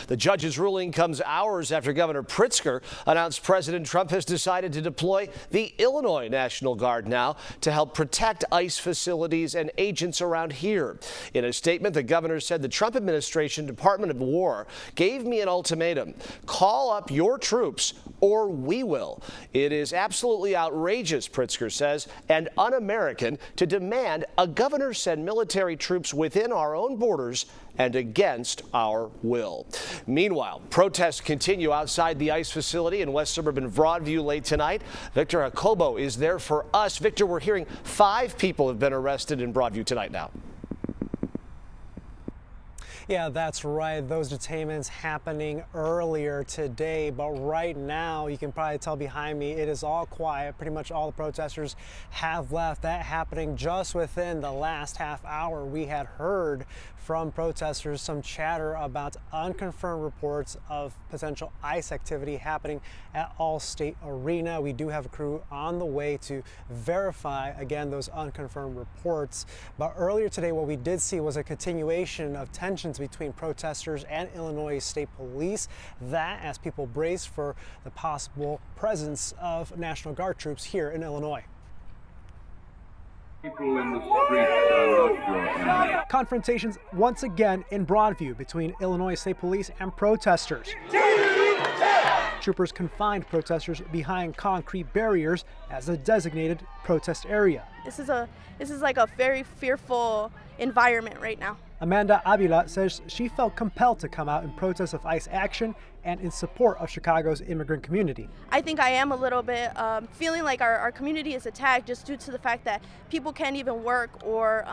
The judge's ruling comes hours after Governor Pritzker announced President Trump has decided to deploy the Illinois National Guard now to help protect ICE facilities and agents around here. In a statement, the governor said the Trump administration Department of War gave me an ultimatum: call up your troops or we will. It is absolutely outrageous, Pritzker says, and un-American to demand a governor send military troops within our own borders and against our will. Meanwhile, protests continue outside the ICE facility in West Suburban Broadview late tonight. Victor Jacobo is there for us. Victor, we're hearing 5 people have been arrested in Broadview tonight now. Yeah, that's right. Those detainments happening earlier today, but right now, you can probably tell behind me, it is all quiet. Pretty much all the protesters have left. That happening just within the last half hour. We had heard from protesters some chatter about unconfirmed reports of potential ICE activity happening at Allstate Arena. We do have a crew on the way to verify, again, those unconfirmed reports. But earlier today, what we did see was a continuation of tensions between protesters and Illinois State Police. That as people brace for the possible presence of National Guard troops here in Illinois. People in the streets Confrontations once again in Broadview between Illinois State Police and protesters. Troopers confined protesters behind concrete barriers as a designated protest area. This is like a very fearful environment right now. Amanda Avila says she felt compelled to come out in protest of ICE action and in support of Chicago's immigrant community. I think I am a little bit feeling like our community is attacked just due to the fact that people can't even work or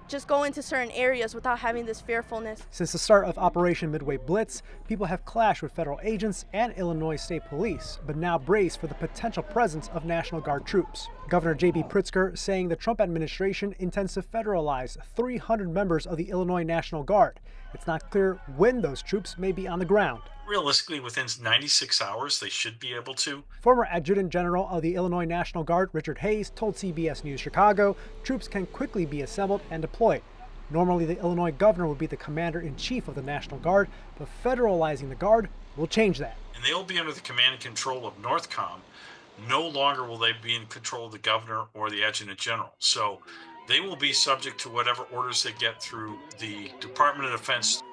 just go into certain areas without having this fearfulness. Since the start of Operation Midway Blitz, people have clashed with federal agents and Illinois State Police, but now brace for the potential presence of National Guard troops. Governor J.B. Pritzker saying the Trump administration intends to federalize 300 members of the Illinois National Guard. It's not clear when those troops may be on the ground. Realistically, within 96 hours, they should be able to. Former Adjutant General of the Illinois National Guard, Richard Hayes, told CBS News Chicago troops can quickly be assembled and deployed. Normally, the Illinois governor would be the commander-in-chief of the National Guard, but federalizing the Guard will change that. And they will be under the command and control of NORTHCOM. No longer will they be in control of the governor or the Adjutant General. So they will be subject to whatever orders they get through the Department of Defense.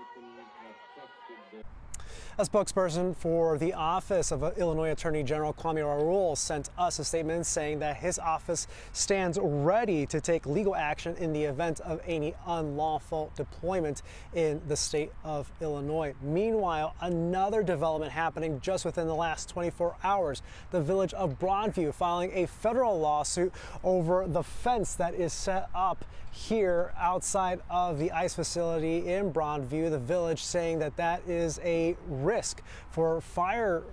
A spokesperson for the office of Illinois Attorney General Kwame Raoul sent us a statement saying that his office stands ready to take legal action in the event of any unlawful deployment in the state of Illinois. Meanwhile, another development happening just within the last 24 hours. The village of Broadview filing a federal lawsuit over the fence that is set up here outside of the ICE facility in Broadview. The village saying that that is a risk for fire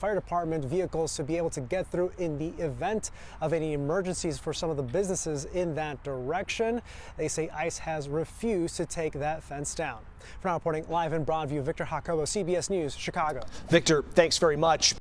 department vehicles to be able to get through in the event of any emergencies for some of the businesses in that direction. They say ICE has refused to take that fence down. For now, reporting live in Broadview, Victor Jacobo, CBS News, Chicago. Victor, thanks very much.